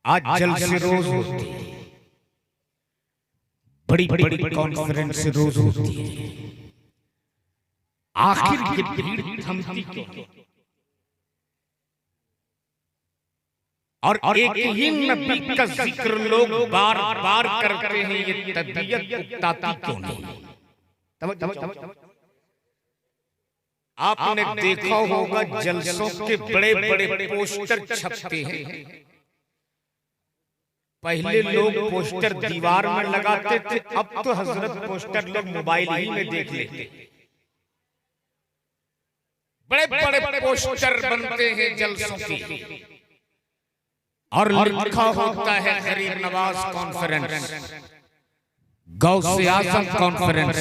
आज जल से रोज होती है, बड़ी बड़ी कॉन्फ्रेंस रोज होती है। आखिर ये भीड़ थमती क्यों? और एक ही नबी का जिक्र लोग बार बार करते हैं, ये तबीयत उकताती क्यों नहीं? आपने देखा होगा जलसों के बड़े बड़े पोस्टर छपते हैं। पहले लोग पोस्टर दीवार में लगाते थे, अब तो हजरत पोस्टर लोग मोबाइल ही में देख लेते। बड़े बड़े पोस्टर बनते हैं जलसों के, और लिखा होता है गरीब नवाज कॉन्फ्रेंस, गौसे आजम कॉन्फ्रेंस,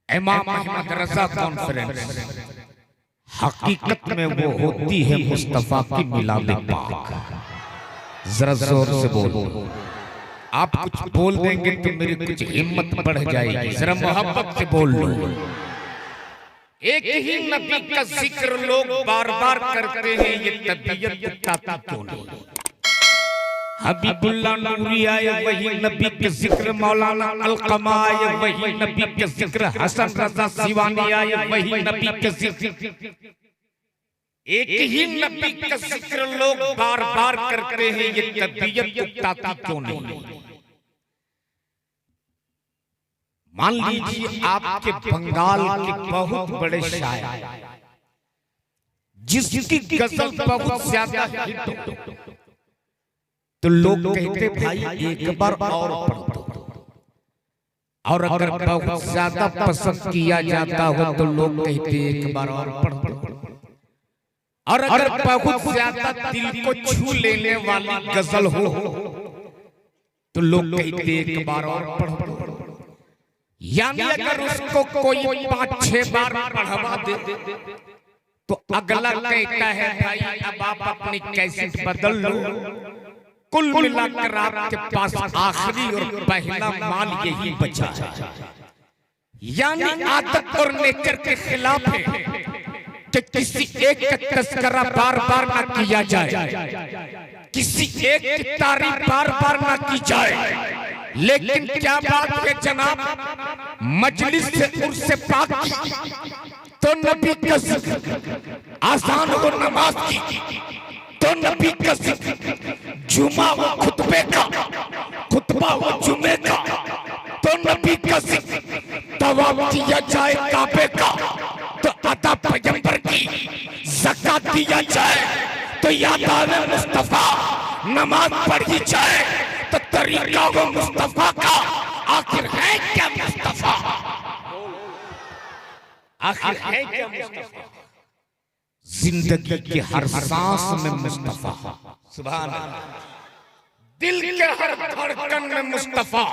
इमाम अहमद रजा कॉन्फ्रेंस। हकीकत में वो होती है मुस्तफा की मिलाद पाक। जरा जोर से बोलो। आप कुछ बोल देंगे तो मेरी कुछ हिम्मत बढ़ जाएगी। जरा मोहब्बत से बोल लो। एक ही नबी का जिक्र लोग बार बार करते हैं, ये तबीयत उकताती क्यों नहीं? हबीबुल्लाह नूरी आए वही नबी के जिक्र, मौलाना अलकमा आए वही नबी के जिक्र, हसन रजा सिवानी आए वही नबी के जिक्र। एक ही नबी का जिक्र लोग बार बार करते हैं, ये तबीयत उकताती क्यों नहीं? मान लीजिए आपके बंगाल के बहुत बड़े शायर, जिसकी गजल बहुत ज्यादा हिट हो, तो लोग कहते भाई एक बार और पढ़ दो। और अगर बहुत ज्यादा पसंद किया जाता हो तो लोग कहते एक बार और पढ़ दो। और अगर बहुत ज्यादा दिल को छू लेने वाली गजल हो तो लोग कहते एक बार और पढ़ दो। यानी अगर उसको कोई 5-6 बार पढ़वा दे तो अगला कहता है भाई अब आप अपनी कैसेट बदल लो। कुल मिलाकर आपके पास आखिरी और पहला माल यही बचा है। यानी आदत और नेचर के खिलाफ है कि किसी एक का तस्करा बार बार ना किया जाए, किसी एक की तारीफ बार बार ना की जाए। लेकिन क्या बात है जनाब, मजलिस से उर्से पाक तो नबी का जिक्र, आसान हो नमाज की तो नबी का जिक्र, जुमा हो खुतबे का, खुतबा हो जुमे का तो नबी का जिक्र, तवाफ किया जाए काबे का तो अता पैगंबर की, ज़कात दिया जाए तो याद आवे मुस्तफा, नमाज पढ़ी जाए तो तरीका हो मुस्तफा का। आखिर है क्या मुस्तफा? आखिर है क्या मुस्तफा? जिंदगी के हर सांस में मुस्तफा, सुभान अल्लाह, दिल के हर धड़कन में मुस्तफा।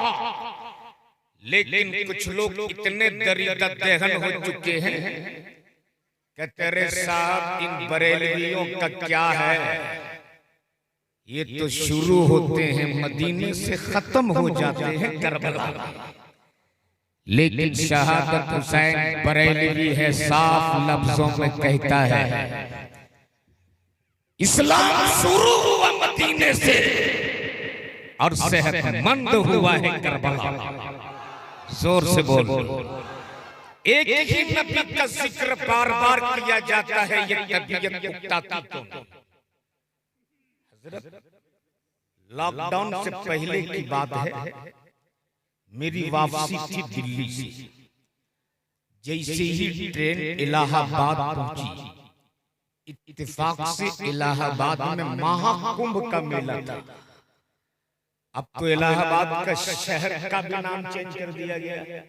लेकिन कुछ लोग इतने दरिद्र देहन हो चुके हैं कि तेरे साहब इन बरेलवियों का क्या है, ये तो शुरू होते हैं मदीने से खत्म हो जाते हैं करबला। लेकिन शहादत हुसैन बरेलवी है, साफ लफ्जों में कहता है इस्लाम शुरू हुआ मदीने से और सेहतमंद हुआ है करबला। जोर से बोल। एक ही नबी का जिक्र बार बार किया जाता है, ये तबीयत उकताती क्यों नहीं? लॉकडाउन से पहले की बात है, मेरी वापसी थी दिल्ली से। जैसे ही ट्रेन इलाहाबाद पहुंची, इत्तेफाक से इलाहाबाद में महाकुंभ का मेला था। अब तो इलाहाबाद का शहर का भी नाम चेंज कर दिया गया।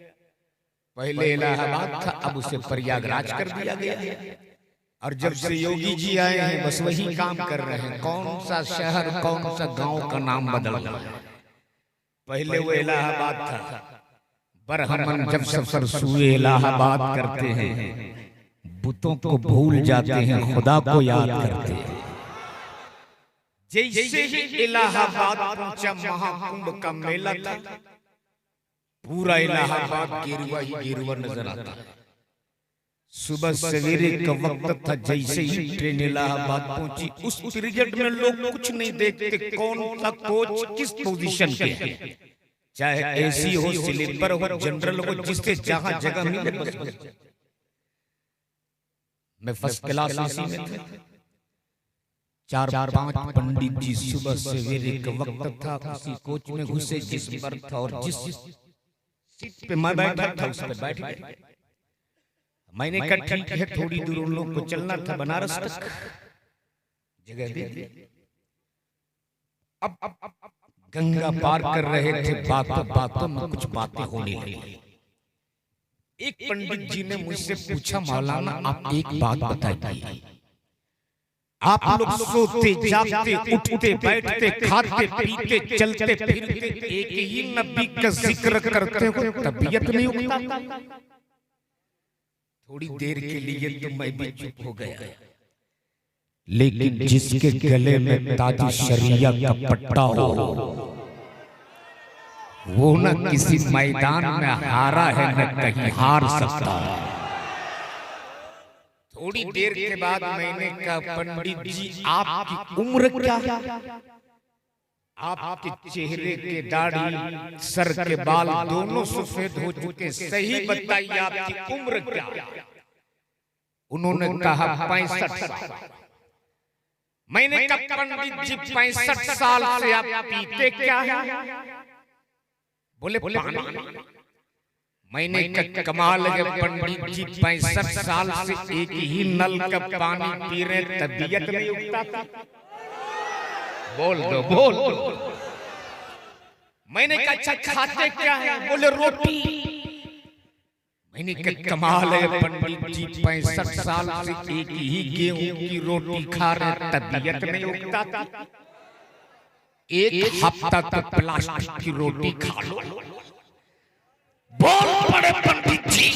पहले इलाहाबाद था, अब उसे प्रयागराज कर दिया गया। और जब से योगी जी आए हैं बस वही काम कर रहे हैं। कौन सा शहर कौन सा गांव का नाम बदल रहा है। पहले वो इलाहाबाद था, बरहमन जब सफर सुए इलाहाबाद करते हैं, बुतों को भूल जाते हैं, खुदा को याद करते हैं। जैसे ही इलाहाबाद पहुंचा, महाकुंभ का मेला था, पूरा इलाहाबाद गिरवा ही गिरवा नजर आता है। सुबह सवेरे का वक्त था, जैसे ही ट्रेन इलाहाबाद पहुंची उस पीरियड में लोग कुछ नहीं देखते कौन सा कोच किस पोजीशन के है, चाहे एसी हो, स्लीपर हो, जनरल हो, जिससे जहां जगह मिले बस। मैं फर्स्ट क्लास एसी में था। चार पांच पंडित जी सुबह सवेरे का वक्त था, उसी कोच में घुसे, जिस पर था और जिस सीट पे मैं बैठा था उस पर बैठ गए। मैंने कहा ठीक है, थोड़ी दूर उन लोगों को चलना था, बनारस तक जगह दे दी। अब गंगा पार कर रहे थे, बातों बातों में कुछ बातें होने लगी। एक पंडित जी ने मुझसे पूछा, मौलाना आप एक बात बताइए, आप लोग सोते जागते उठते बैठते खाते पीते चलते फिरते एक ही नबी का जिक्र करते हो, तबीयत नहीं उठता? थोड़ी देर के लिए तो मैं भी चुप हो गया, लेकिन जिसके गले में ताज शरिया का पट्टा हो वो न किसी मैदान में हारा है न कहीं हार सकता है। थोड़ी देर के बाद मैंने कहा, पंडित जी आपकी उम्र क्या है? आपके चेहरे के दाढ़ी सर के बाल दोनों सफेद हो चुके, सही बताइए आपकी उम्र क्या है? उन्होंने कहा 65 साल। मैंने कहा पंडित जी 65 साल से आप पीते क्या है? बोले पानी। मैंने कहा कमाल है पंडित जी, 65 साल से एक ही नल का पानी पी रहे, तबीयत नहीं उठता? बोल दो बोल दो। मैंने कहा अच्छा खाते क्या है? बोले रोटी। मैंने कहा कमाल है पंडित जी, 65 साल से एक ही गेहूं की रोटी खा रहे, तबीयत नहीं उठता? एक हफ्ता तक प्लास्टिक की रोटी खा लो। बोल पड़े पंडित जी,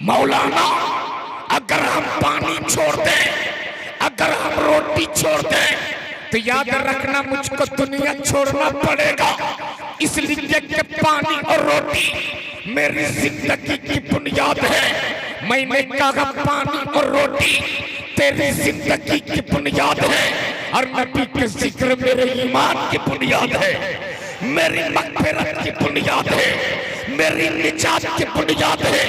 मौलाना अगर हम पानी छोड़ दें, अगर हम रोटी छोड़ दें, तो याद रखना मुझको दुनिया छोड़ना पड़ेगा। इसलिए कि पानी और रोटी मेरी जिंदगी की बुनियाद है। मैंने कहा पानी और रोटी तेरी जिंदगी की बुनियाद है, और नबी के जिक्र मेरे ईमान की बुनियाद है, मेरी मग़फ़िरत की बुनियाद है, मेरी निजात की बुनियाद है,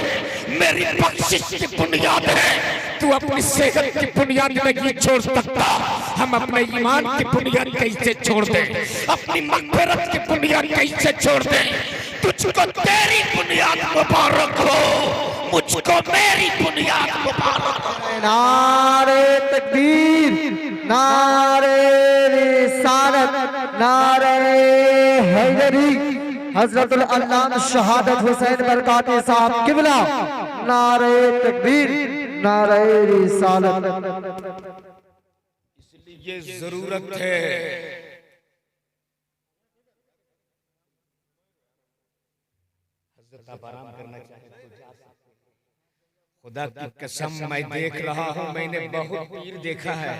मेरी बख्शिश की बुनियाद है। तू अपनी सेहत की बुनियाद नहीं छोड़ सकता, हम अपने ईमान की बुनियाद कैसे छोड़ दें? अपनी मग़फ़िरत की बुनियाद कैसे छोड़ दें? तुझको तेरी बुनियाद मुबारक हो, मुझको मेरी बुनियाद मुबारक हो। नारे तकबीर, नारे रिसालत, नारे हैदरी, हजरतुल अल्लामा शहादत हुसैन बरकाती साहब किबला, नारे तकबीर, नारे रिसालत। इसलिए जरूरत है हजरत आप आराम करना चाहते हो, खुदा की कसम मैं देख रहा हूं, मैंने बहुत पीर देखा है,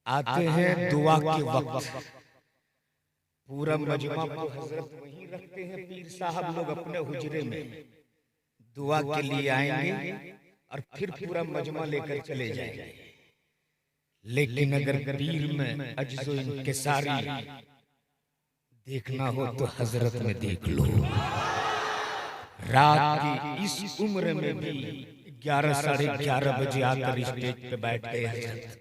आते हैं दुआ के वक्त पूरा मजमा को हजरत वहीं रखते हैं, पीर साहब लोग अपने हुजरे में दुआ के लिए आएंगे और फिर पूरा मजमा लेकर चले जाएंगे। लेकिन अगर पीर में अज्जो इंकिसारी देखना हो तो हजरत में देख लो। रात की इस उम्र में भी 11 साढ़े 11 बजे आकर स्टेज पे बैठ गए हजरत,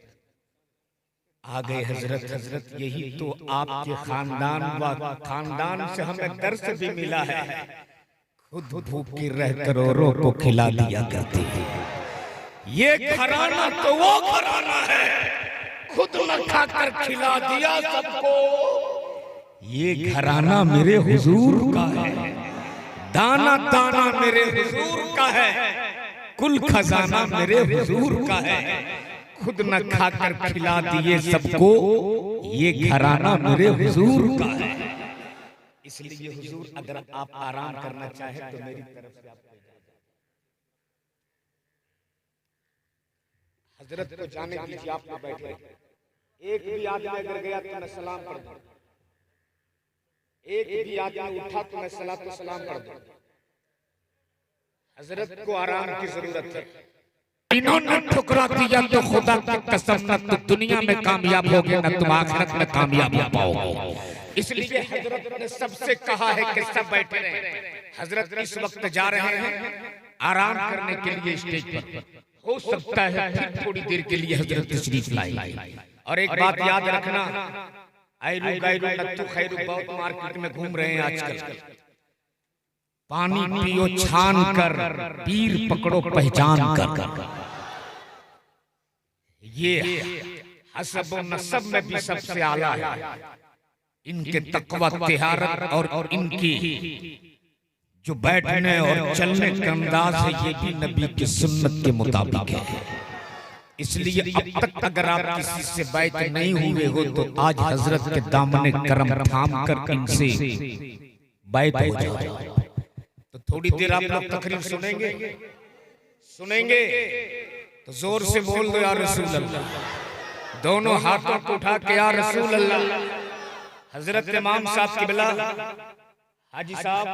आ गए हजरत। हजरत यही तो आपके खानदान व खानदान से हमें दर्स भी मिला है, खुद भूखे रह करोड़ों को खिला दिया करते हैं। ये घराना तो वो घराना है, खुद न खाकर खिला दिया सबको। ये घराना मेरे हुजूर का है, दाना दाना मेरे हुजूर का है, कुल खजाना मेरे हुजूर का है, खुद न खाकर खिला दिए सबको। ये घराना मेरे हुजूर का है। इसलिए हुजूर अगर आप आराम करना चाहे तो मेरी तरफ से आप हजरत को जाने दीजिए, आप लोग बैठे। एक भी आदमी अगर गया तो मैं सलाम पढ़ दूं, एक भी आदमी उठा तो मैं सलात व सलाम पढ़ दूं। हजरत को आराम की जरूरत है। इन्होंने ठुकरा दिया तो खुदा की कसम न तो दुनिया में कामयाब होगे न तुम आखिरत में कामयाब हो पाओगे। इसलिए हजरत ने सबसे कहा है कि सब बैठे रहें। हजरत इस वक्त जा रहे हैं आराम करने के लिए स्टेज पर। हो सकता है फिर थोड़ी देर के लिए हजरत तशरीफ लाए। और एक बात याद रखना, आयरू गायरू नत्थु खैरू बहुत मार्केट में घूम रहे हैं आजकल। पानी पियो छान कर, पीर पकड़ो पहचान कर। ये हसब व नसब में भी सबसे आला है। इनके तकवा तिहारत और इनकी जो बैठने और चलने का अंदाज है ये भी नबी की सुन्नत के मुताबिक है। इसलिए अब तक अगर आप किसी से बैत नहीं हुए हो तो आज हजरत के दामने करम थाम कर इनसे बैत हो जाओ। तो थोड़ी देर आप लोग तकरीर सुनेंगे तो जोर से बोल दो या रसूल अल्लाह। दोनों हाथों को उठा के या रसूल अल्लाह। हजरत इमाम साहब की बिला हाजी साहब,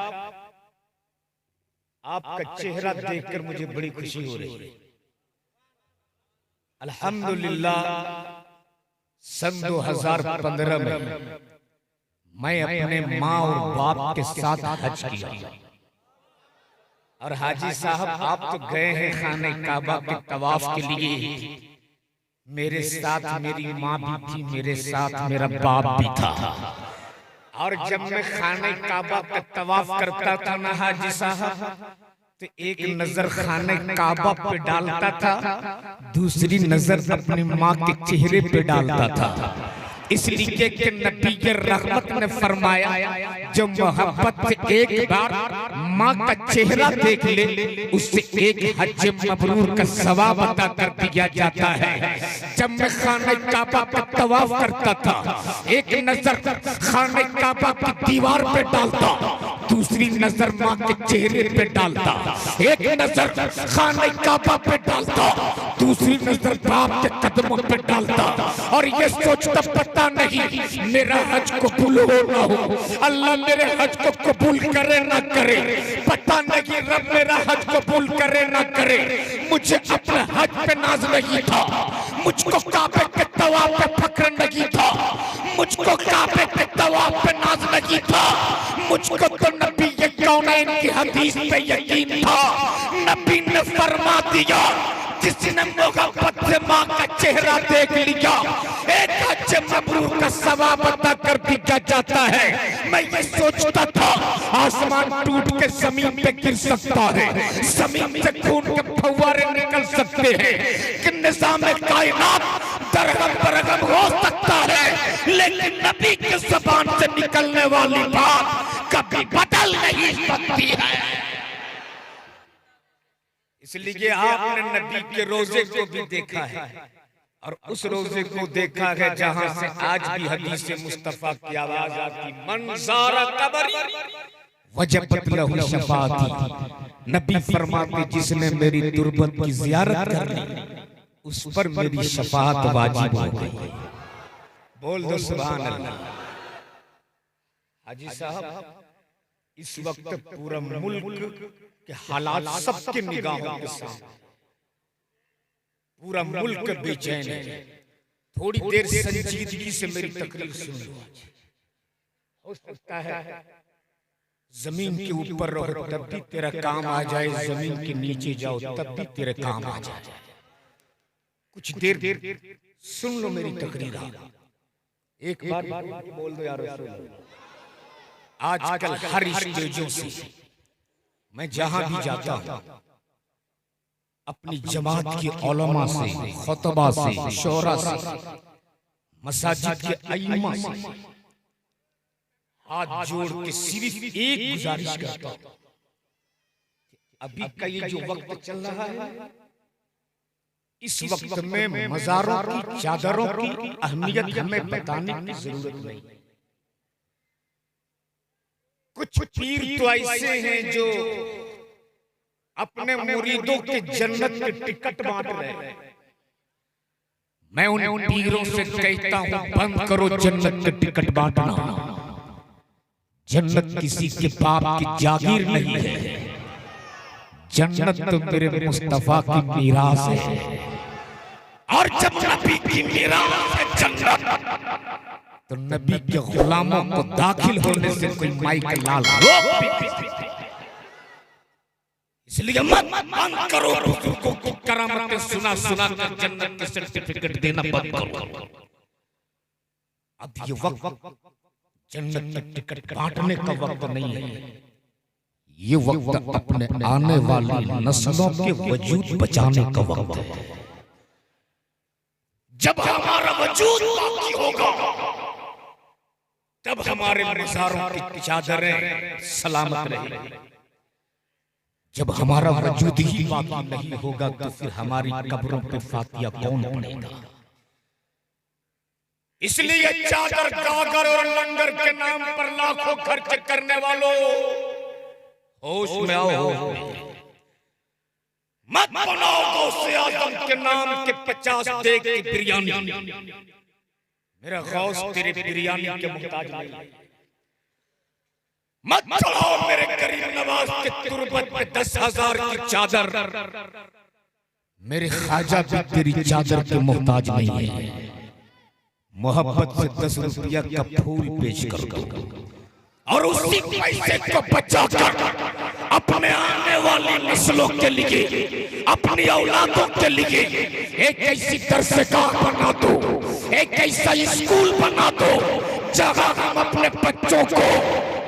आपका चेहरा देखकर मुझे बड़ी खुशी हो रही है। अल्हम्दुलिल्लाह सन 2015 में मैं अपने माँ और बाप के साथ हज किया। और हाजी साहब आप तो गए हैं खाने काबा के तवाफ के लिए। मेरे साथ मेरी माँ भी थी, मेरे साथ मेरा बाप भी था। और जब मैं खाने काबा का तवाफ करता था ना हाजी साहब, तो एक नजर खाने काबा पे डालता था, दूसरी नजर अपनी माँ के चेहरे पे डालता था। इसलिए कि नबी के रहमत ने फरमाया जो मोहब्बत से एक बार माँ का चेहरा देख ले उससे एक हज मबरूर का सवाब अता कर दिया जाता है। जब मैं खाने काबा पे तवाफ करता था, एक नजर खाने काबा की दीवार पे डालता, दूसरी नजर माँ के चेहरे पे डालता। एक नजर खाने काबा पे डालता, दूसरी नजर बाप के कदमों पे डालता। और ये सोचता पता नहीं मेरा हज कबूल हो ना हो, अल्लाह मेरे हज को कबूल करे ना करे, पता नहीं रब मेरा हज कबूल करे ना करे। मुझे अपने हज पे नाज नहीं था, मुझको काबे के तवाफ पे फक्र नहीं था, मुझको काबे के तवाफ पे नाज नहीं था, मुझको तो नबी ये कौनैन की हदीस पे यकीन था। नबी ने फरमा दिया जिसने मोहब्बत से माँ का चेहरा देख लिया एक हज मबरूर का सवाब अता कर दिया जाता है। मैं ये सोचता था आसमान टूट के जमीन पे गिर सकता है, जमीन से खून के फव्वारे निकल सकते हैं, कि निज़ाम कायनात दरगम बरगम हो सकता है, लेकिन नबी की ज़बान से निकलने वाली बात कभी बदल नहीं सकती है। इसलिए आपने नबी के रोजे को भी देखा है और उस रोजे को देखा है जहां से आज भी हदीस मुस्तफा की आवाज आती, मन ज़ारा कबरी वजबत लहू शफाअती। नबी फरमाते जिसने मेरी तुरबत की ज़ियारत कर ली उस पर मेरी शफाअत वाजिब हो गई। बोल दो सुभान अल्लाह। हाजी साहब इस वक्त पूरा मुल्क के हालात सबके निगाहों के सामने, पूरा मुल्क बेचैन है। थोड़ी देर संजीदगी से मेरी तकरीर सुन लो। हो सकता है जमीन के ऊपर रहो तब भी तेरा काम आ जाए, जमीन के नीचे जाओ तब भी तेरे काम आ जाए। कुछ देर सुन लो मेरी तकरीर। एक बार बोल दो यार रसूल अल्लाह। आजकल हर स्टेजों से मैं जहां भी जाता हूं अपनी जमात की उलमा से, खुतबा से, शोरा से, मसाजिद के अइम्मा से हाथ जोड़ के सिर्फ एक गुजारिश करता हूं। अभी का ये जो वक्त चल रहा है इस वक्त में मज़ारों की चादरों की अहमियत हमें बताने की जरूरत नहीं। कुछ पीर तो ऐसे हैं जो अपने मुरीदों के जन्नत के टिकट बांट रहे हैं। मैं उन पीरों से कहता हूं बंद करो जन्नत के टिकट बांटना। जन्नत किसी के बाप की जागीर नहीं है, जन्नत तो मेरे मुस्तफा की मीरास है, और जब नबी की मीरास है जन्नत, तो नबी के गुलामों को दाखिल होने से कोई माई का लाल रोक भी नहीं सकता। इसलिए मत बंद करो बुजुर्गों को करामतें सुना सुना कर जन्नत के सर्टिफिकेट देना बंद करो। अब ये वक्त जन्नत की टिकट बांटने का वक्त नहीं है, ये वक्त अपने आने वाली नस्लों के वजूद बचाने का वक्त है। जब हमारा वजूद बाकी होगा तब हमारे मज़ारों की चादरें सलामत रहेंगी। जब हमारा वजूद ही बाकी नहीं होगा तो फिर हमारी कब्रों पे फातिया कौन पढ़ेगा। इसलिए चादर गागर और लंगर के नाम पर लाखों खर्च करने वालों, होश में आओ, मत बनाओ गौसे आजम के नाम के 50 देग की बिरयानी। मेरा गौस तेरे बिरयानी के मुहताज नहीं। मत चढ़ाओ मेरे करीम नवाज के तुरबत पे 10,000 की चादर, मेरे ख्वाजा भी तेरी चादर के मुहताज नहीं है। मोहब्बत से 10 रुपया का फूल पेश कर दो और उसी पैसे को बचाकर अपने आने वाली नस्लों के लिए, अपनी औलादों के लिए एक ऐसी दरसगाह बना दो, एक ऐसा स्कूल बना दो जहां हम अपने बच्चों को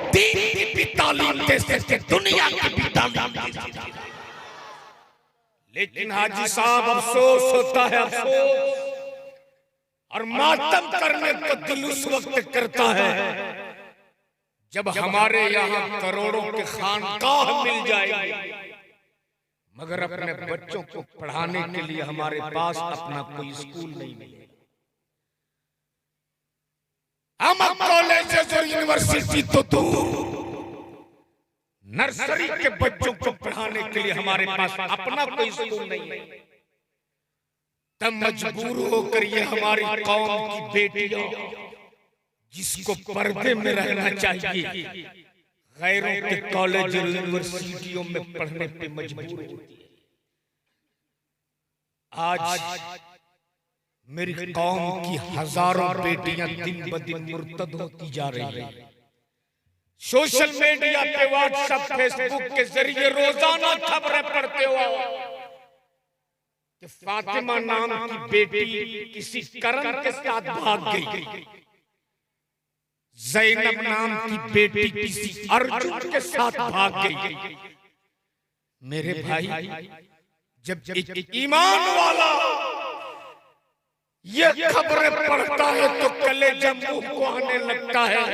दीन की भी तालीम दे सके, दुनिया की भी तालीम दे सके। लेकिन हाजी साहब अफसोस होता है, अफसोस और मातम करने को दिल उस वक्त करता है जब हमारे यहाँ करोड़ों के खानकाह मिल जाएगी, मगर अपने बच्चों को पढ़ाने के लिए हमारे पास अपना कोई स्कूल नहीं मिले। हम कॉलेज और यूनिवर्सिटी तो दूर, नर्सरी के बच्चों को पढ़ाने के लिए हमारे पास अपना कोई स्कूल नहीं है। तब मजबूर होकर ये हमारी कौम की बेटियां जिसको पर्दे में रहना चाहिए, गैरों के कॉलेज और यूनिवर्सिटियों में पढ़ने पे मजबूर होती है। आज मेरी कौम की हजारों बेटियां दिन ब दिन मुर्तद होती जा रही हैं। सोशल मीडिया पे, व्हाट्सएप, फेसबुक के जरिए रोजाना खबरें पढ़ते हो कि फातिमा नाम की बेटी किसी करण के साथ भाग गई, ज़ैनब नाम की बेटी किसी अर्जुन के साथ भाग गई। मेरे भाई, जब एक ईमान वाला ये खबरें पढ़ता है तो कलेजा मुंह को आने लगता है।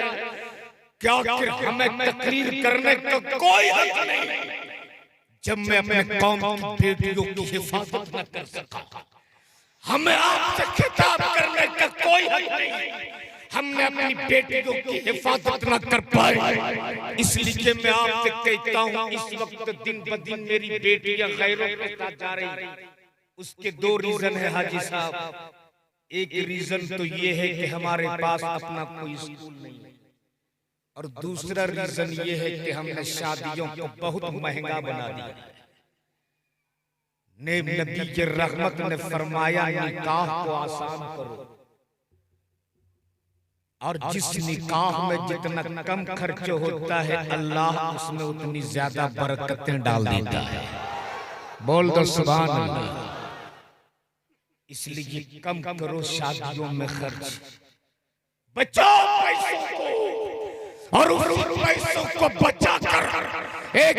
क्या हमें तकरीर करने का कोई हक नहीं जब मैं अपने कौम की बेटियों की हिफाजत न कर सका। हमें आपसे खिताब करने का कोई हक नहीं, हमने अपनी बेटियों की हिफाजत न कर पाए। इसलिए मैं आपसे कहता हूँ, इस वक्त दिन ब दिन मेरी बेटियां गैरों के साथ जा रही। उसके 2 रीजन है हाजी साहब। एक रीजन तो ये है कि हमारे पास अपना कोई स्कूल नहीं, और दूसरा रीजन ये है कि हमने शादियों को बहुत महंगा बना दिया। नबी के रहमत ने फरमाया, निकाह को आसान करो, और जिस निकाह में जितना कम खर्च होता है अल्लाह उसमें उतनी ज्यादा बरकतें डाल देता है। बोल दो सुभान अल्लाह। इसलिए कम करो शादियों में खर्च, बचाओ पैसों को, और उस पैसों को बचाकर एक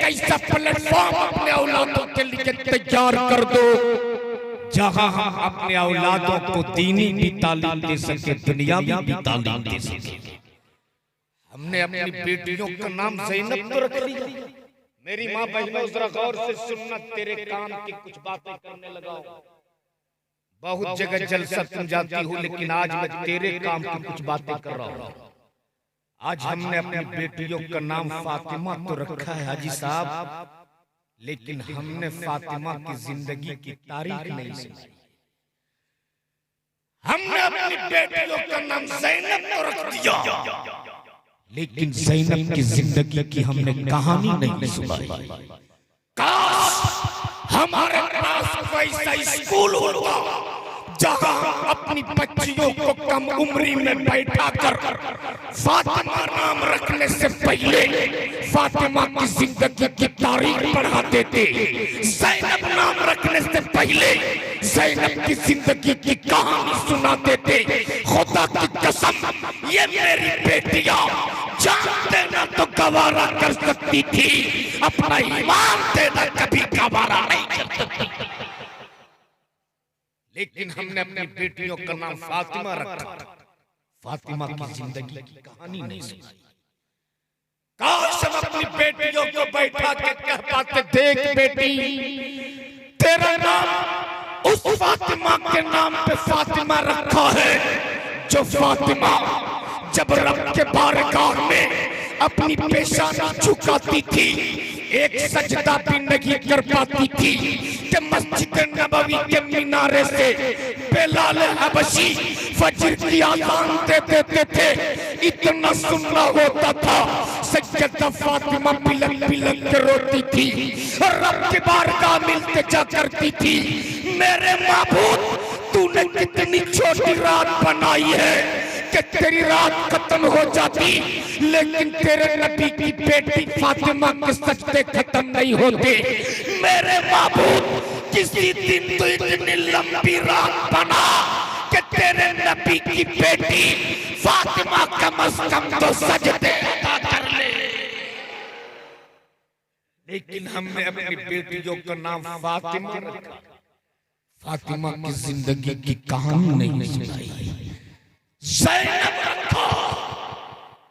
ऐसा प्लेटफॉर्म अपने औलादों के लिए तैयार कर दो जहां हम अपने औलादों को दीनी भी तालीम दे सके, दुनियावी भी तालीम दे सके। हमने अपनी बेटियों का नाम ज़ैनब तो रख लिया। मेरी माँ बहनों जरा गौर से सुनना, तेरे काम की कुछ बातें करने लगा। बहुत जगह जलसा तुम जाती हो, लेकिन आज मैं तेरे काम की कुछ बातें कर रहा हूँ। आज हमने अपनी बेटियों का नाम फातिमा तो रखा है हाजी साहब, लेकिन हमने फातिमा की जिंदगी की तारीख नहीं सुनी। हमने अपनी बेटियों का नाम ज़ैनब तो रख दिया, लेकिन ज़ैनब की जिंदगी की हमने कहानी नहीं सुनाई। हमारे पास वैसा स्कूल होता जहां अपनी बच्चियों को कम उम्री में बैठा कर फातिमा नाम रखने से पहले फातिमा की जिंदगी की तारीख पढ़ाते थे। ज़ैनब नाम रखने से पहले ज़ैनब की जिंदगी की कहानी सुनाते थे। खुदा की कसम, ये मेरी बेटियां जान देना तो गवारा कर सकती थी, अपना ईमान देना कभी गवारा नहीं कर सकती। लेकिन हमने अपनी बेटियों का नाम फातिमा रखा, फातिमा की जिंदगी की कहानी नहीं सुनाई। काश हम अपनी बेटियों को बैठा के कह पाते, देख बेटी, तेरा नाम उस फातिमा के नाम पे फातिमा रखा है जो फातिमा जब रब के बारगाह में अपनी पेशानी झुकाती थी, एक सजदा भी नहीं कर पाती थी कि मस्जिद नबवी के मीनारे से बिलाल हबशी फजर की आज़ान दे देते थे। इतना सुनना होता था, सज्जदा फातिमा बिलक बिलक के रोती थी और रब के बारगाह मिलते जा करती थी, मेरे माबूद तूने कितनी छोटी रात बनाई है कि तेरी रात खत्म हो जाती, लेकिन तेरे नबी की बेटी फातिमा के सजदे खत्म नहीं होते। मेरे माबूद किसी दिन तो इतनी लंबी रात बना कि तेरे नबी की बेटी फातिमा कम से कम तो सजदे अदा कर ले। लेकिन हमने अपनी बेटियों का नाम फातिमा रखा, फातिमा की जिंदगी की कहानी नहीं सुनाई। ज़ैनब रखा,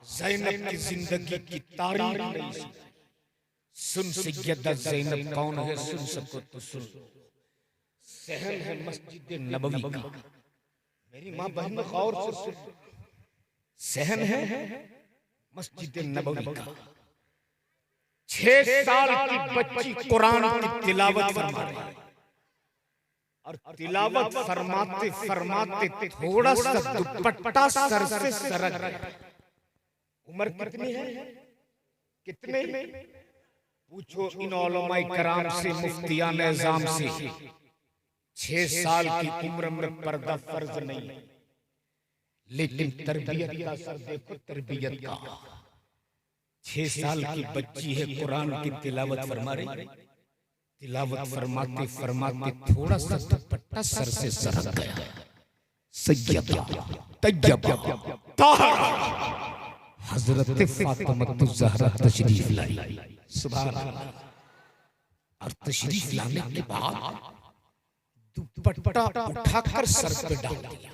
ज़ैनब की जिंदगी की तारीख नहीं सुनाई। सुन सैयदा ज़ैनब कौन है, सुन सको तो सुन। सहन है मस्जिद नबवी का, मेरी माँ बहन गौर से सुन। सहन है मस्जिद नबवी का। 6 साल की बच्ची कुरान की तिलावत फरमा रही है और तिलावत फरमाते फरमाते थोड़ा सा दुपट्टा सर से सरक गया। उम्र कितनी है, कितने? पूछो इन उलमाए कराम से, मुफ्तियान निज़ाम से। 6 साल की उम्र में पर्दा फर्ज नहीं, लेकिन तरबियत का असर देखो, तरबियत का। 6 साल की बच्ची है, कुरान की तिलावत फरमा रही। तिलावत फरमाते फरमाते थोड़ा सा दुपट्टा सर से सरक गया। सैयदा तैयबा ताहरा हजरत फातिमा ज़हरा तशरीफ लाई। सुभान अल्लाह। और तशरीफ लाने के बाद दुपट्टा उठाकर सर पे डाल दिया।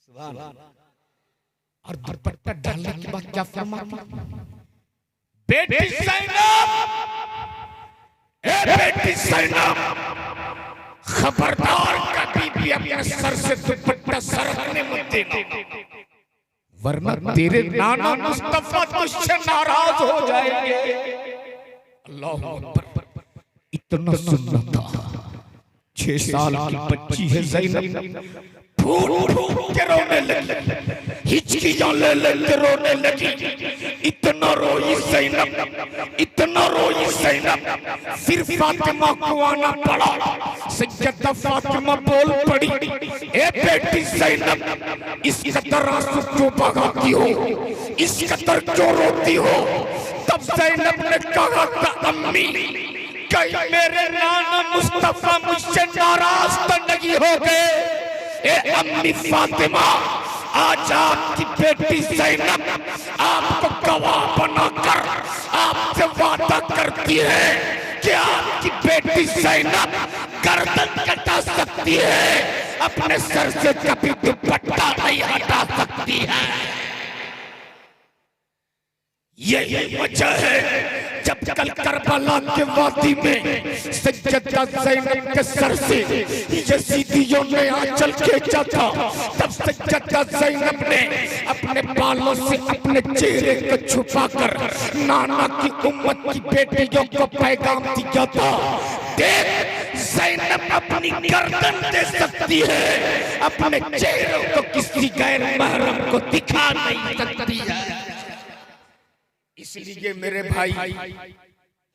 सुभान अल्लाह। और दुपट्टा डालने के बाद क्या फरमाया? बेटी ज़ैनब, ए बेटी ज़ैनब, खबरदार कभी भी अपने सर से दुपट्टा सरकने मत देना, वरना तेरे नाना मुस्तफा तुझसे नाराज हो जाएंगे। अल्लाह अकबर। इतना सुनना था। 6 साल की बच्ची है ज़ैनब, फूट फूट के रोने लगी, हिचकियां ले ले के रोने लगी। इतना रोई ज़ैनब, इतना रोई ज़ैनब। फिर फातिमा को आना पड़ा। सैयदा फातिमा बोल पड़ी, ए बेटी ज़ैनब, इस कदर आंसू क्यों बहाती हो, इस कदर क्यों रोती हो? तब ज़ैनब ने कहा था, अम्मी, कहीं मेरे नाना मुस्तफा मुझसे नाराज तो नहीं हो गए? ए अम्मी फातिमा, आज आपकी बेटी ज़ैनब आपको गवाह बनाकर आपसे वादा करती है कि आपकी बेटी ज़ैनब गर्दन कटा सकती है, अपने सर से कभी दुपट्टा नहीं हटा सकती है। यही वजह है जब कल करबला के वादी में सैयदा ज़ैनब के सर से यजीदियों ने आंचल खींचा था, तब सैयदा ज़ैनब ने अपने बालों से अपने चेहरे को छुपाकर नाना की उम्मत की बेटियों को पैगाम दिया था, देख ज़ैनब अपनी गर्दन दे सकती है, अपने चेहरे को किसी गैर महरम को दिखा नहीं सकती है। इसलिए मेरे भाई,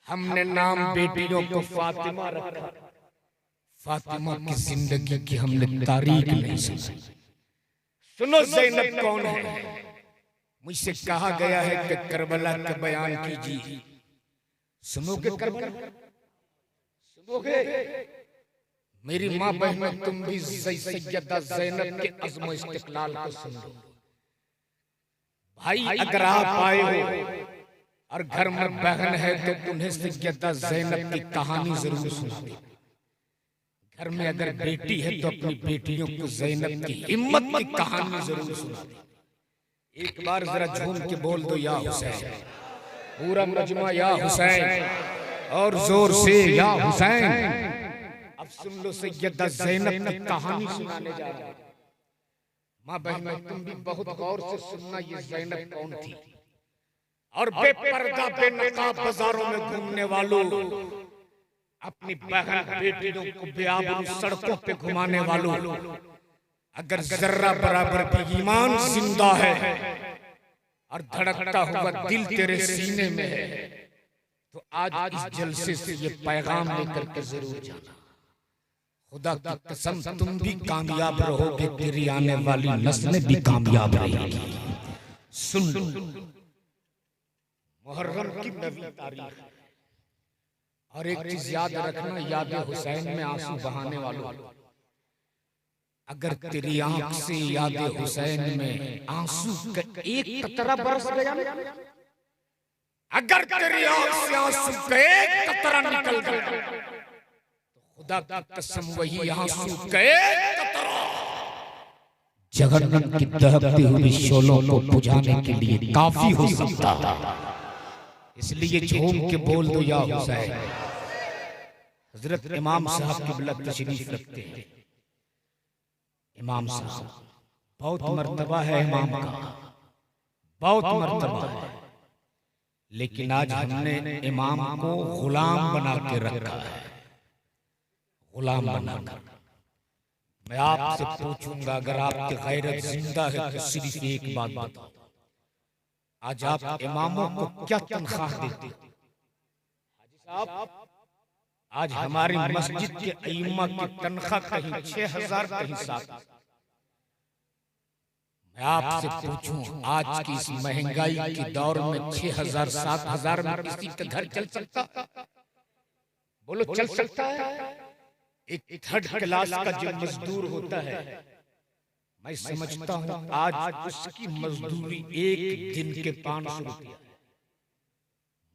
हमने नाम बेटियों को फातिमा रखा। फातिमा की जिंदगी की हमने तारीख नहीं सुनी। सुनो ज़ैनब कौन है? मुझसे कहा गया है कि करबला का बयान कीजिए। सुनोगे करबला? सुनोगे? मेरी माँ बहनों, तुम भी सैयदा ज़ैनब के अज़्म इस्तिक़लाल को सुन लो। भाई अगर आप आए हो और घर में बहन है तो उन्हें सैयदा ज़ैनब की कहानी जरूर सुना दे। घर में अगर बेटी है तो अपनी बेटियों को ज़ैनब की हिम्मत की कहानी जरूर सुना दे। एक बार जरा झूम के बोल दो या हुसैन। पूरा मजमा या हुसैन, और जोर से या हुसैन। अब सुन लो सैयदा ज़ैनब की कहानी सुनाने जा रहा हूं। माँ बहनों, तुम भी बहुत गौर से सुनना, ये ज़ैनब कौन थी। और बेपर्दा बेनकाब बाजारों में घूमने वालों, अपनी बहन बेटियों को बेआबरू सड़कों पे घुमाने वालों, अगर जर्रा बराबर भी ईमान जिंदा है और धड़कता हुआ दिल तेरे सीने में है, तो आज इस जलसे से ये पैगाम लेकर के जरूर जाना। खुदा की कसम, तुम भी कामयाब रहोगे, तेरी आने वाली नस्लें भी कामयाब रहेगी। सुन लो, मुहर्रम की 9वीं तारीख, और एक चीज याद रखना, याद हुसैन में आंसू बहाने वालों, अगर तेरी आंख से याद हुसैन में आंसू का एक कतरा बरस गया, अगर तेरी आंख से आंसू का एक कतरा निकल गया, तो खुदा की कसम वही आंसू का एक कतरा जहन्नम की दहकती हुई शोलों को बुझाने के लिए काफी हो सकता है। इसलिए झूम के बोल दो या हुसैन। हजरत इमाम साहब किबला तशरीफ रखते हैं। इमाम साहब बहुत मर्तबा है, इमाम का बहुत मर्तबा है, लेकिन आज हमने इमाम को गुलाम बना के रखा है। गुलाम बनाकर मैं आपसे पूछूंगा, अगर आपकी गैरत जिंदा है तो सिर्फ एक बात बताओ, आज आप इमामों को क्या तनख्वाह देते? हाजी साहब, आज हमारी मस्जिद के इमाम की तनख्वाह कहीं 6,000 कहीं 7,000। मैं आपसे पूछूं, आज की इस महंगाई के दौर में 6,000 7,000 में किसी का घर चल सकता? बोलो, चल सकता है? एक थर्ड क्लास का जो मजदूर होता है, मैं समझता हूं आज उसकी मजदूरी एक दिन के 500 रुपया,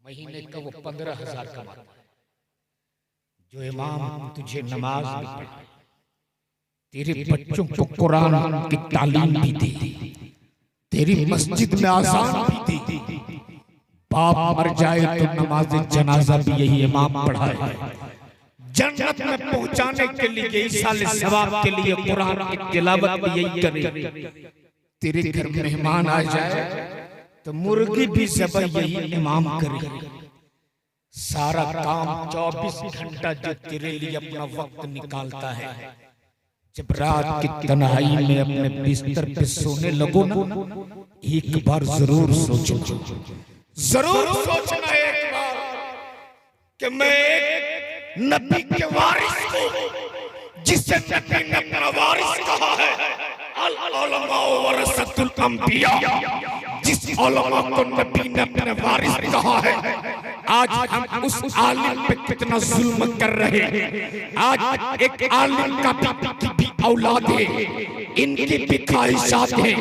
महीने का वो 15,000 कमाता है। जो इमाम तुझे नमाज भी पढ़ाए, तेरे बच्चों को कुरान की तालीम भी दे, तेरी मस्जिद में आज़ान भी दे, बाप मर जाए तो नमाज जनाजा भी यही इमाम पढ़ाए। जन्नत में पहुंचाने के लिए, ईसाले सवाब के लिए कुरान की तिलावत भी यही करे। तेरे घर मेहमान आ जाए तो मुर्गी भी ज़बह यही इमाम करे। सारा काम 24 घंटा जो तेरे लिए अपना वक्त निकालता है, जब रात की तन्हाई में अपने बिस्तर पे सोने लगो ना, एक बार जरूर सोचो, जरूर सोचना एक बार कि मैं नबी के वारिस को, जिसे नबी ने अपना वारिस कहा है, अल उलमा वरसतुल अंबिया, जिस उलमा को नबी ने अपने वारिस कहा है, आज हम उस आलिम पे कितना जुल्म कर रहे हैं। आज एक आलिम का भी औलाद है, इनकी भी ख्वाहिशात हैं,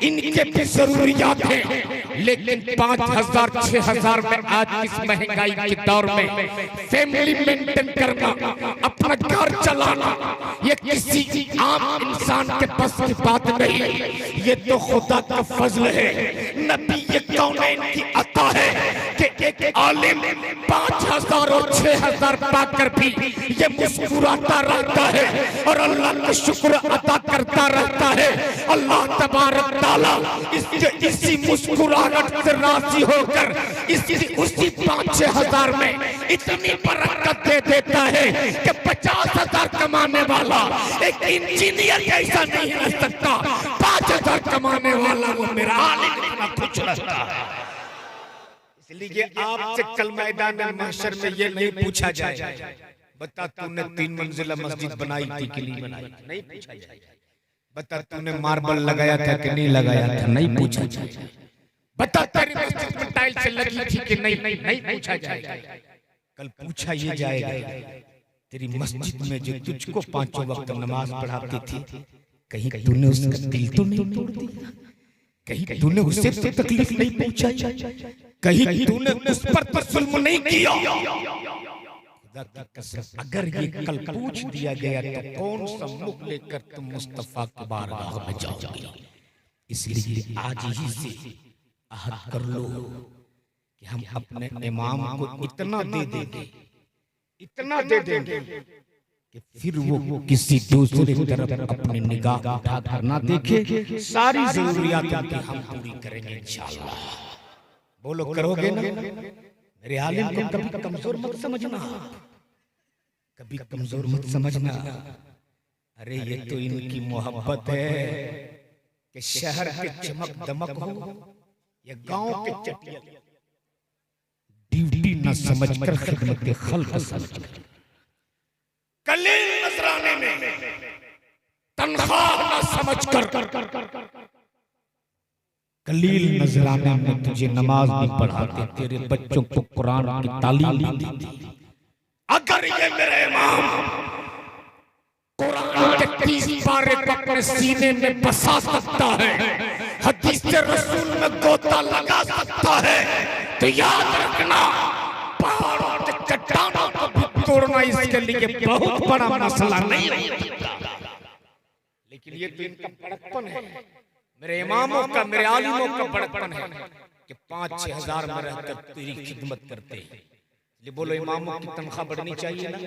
इनके भी जरूरियात हैं, लेकिन 5,000 6,000 में आज इस महंगाई के दौर में फैमिली मेंटेन करना, अपना घर चलाना, ये किसी आम इंसान के बस की बात नहीं। ये तो खुदा का फजल है, नबी ये कौनैन की अता है कि एक आलिम 5,000 और 6,000 पाकर भी ये मुस्कुराता रहता है और अल्लाह का शुक्र अदा करता रहता है। अल्लाह तबारक तआला इसी मुस्कुराहट से राजी होकर उसी 5-6,000 में इतनी बरकत दे देता है कि 50,000 कमाने वाला एक इंजीनियर जैसा नहीं रह सकता। 5,000 कमाने वाला वो मेरा आलिम इतना खुश रहता है। इसलिए आपसे कल मैदान महशर में ये नहीं पूछा जाए बता तूने 3 मंजिला मस्जिद बनाई थी कि नहीं बनाई, नहीं पूछा जाए। बता तूने मार्बल लगाया था कि नहीं लगाया था, नहीं पूछा जाए। बता तेरी मस्जिद में टाइल्स लगी थी कि नहीं, नहीं पूछा जाएगा। कल पूछा ये जाएगा तेरी मस्जिद में जो तुझको 5 वक्त नमाज पढ़ाती थी, कहीं तूने उसका दिल तो नहीं तोड़ दिया, कहीं तूने उससे तो तकलीफ नहीं पहुंचाई, कहीं तूने उस पर तो जुल्म नहीं किया। खुदा की कसम अगर ये कल पूछ दिया गया तो कौन सा मुख लेकर तुम मुस्तफा की बारगाह में जाओगे। इसलिए आज ही से अहद कर लो कि हम अपने इमाम को इतना दे देंगे, इतना दे देंगे कि फिर वो किसी दूसरे तरफ अपनी निगाह उठा कर ना देखे, सारी जरूरियात उनकी हम पूरी करेंगे इंशाअल्लाह। बोलो करोगे ना? मेरे आलिम को कभी कमजोर मत समझना, कभी कमजोर मत समझना। अरे ये तो इनकी मोहब्बत है कि शहर के चमक दमक हो या गांव के चटिया, ड्यूटी न समझकर खिदमत खल्क समझकर, कलील नजराने में तनख्वाह न समझकर, कलील नजराने में तुझे नमाज भी पढ़ाते, तेरे बच्चों को कुरान की तालीम भी देते। अगर ये मेरे इमाम कुरान के 30 पारे को अपने सीने में बसा सकता है, हदीस रसूल में गोता लगा सकता है, तो याद रखना पहाड़ों के चट्टानों को भी तोड़ना इसके लिए बहुत बड़ा मसला नहीं होता। लेकिन ये तो इनका बड़प्पन है, मेरे इमामों का, मेरे आलिमों का बड़प्पन है कि 5-6 हजार में रहकर तेरी खिदमत करते हैं। ये बोलो इमामों की तनख्वाह बढ़नी चाहिए ना?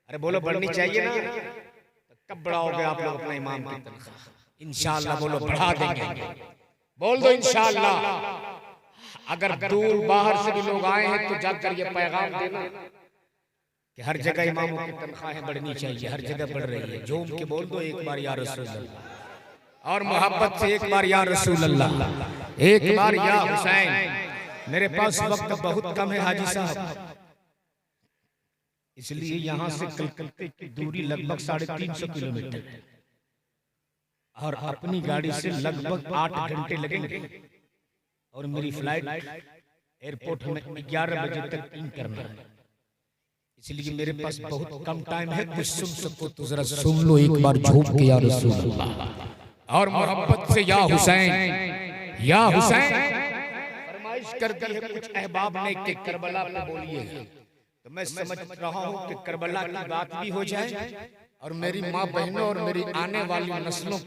अरे बोलो बढ़नी चाहिए ना? तो कब बढ़ाओगे आप लोग अपना इमाम की तनख्वाह? इंशाअल्लाह बोलो बढ़ा देंगे, बोल दो इंशाअल्लाह। अगर दूर बाहर से भी लोग आए हैं तो जाकर ये पैगाम देना कि हर जगह इमामों की तनख्वाहें बढ़नी चाहिए, हर जगह बढ़ रही है। झूम के बोल दो एक बार या रसूल अल्लाह, और मोहब्बत से एक बार या रसूल अल्लाह, एक बार या हुसैन। मेरे पास वक्त बहुत कम है हाजी साहब, इसलिए यहाँ से कलकत्ते की दूरी लगभग 350 किलोमीटर और अपनी गाड़ी से लगभग 8 घंटे लगेंगे और मेरी फ्लाइट एयरपोर्ट में 11 बजे तक इन करना है। इसलिए मेरे पास बहुत कम टाइम है, कुछ सुन सको तो जरा सुन लो एक बार झूम के या रसूल अल्लाह और मोहब्बत से या हुसैन, या हुसैन। फरमाइश कर दी है कुछ अहबाब ने कि करबला पे बोलिए, तो मैं समझ रहा हूँ कि करबला की बात भी हो जाए और मेरी माँ बहनों और मेरी आने वाली नस्लों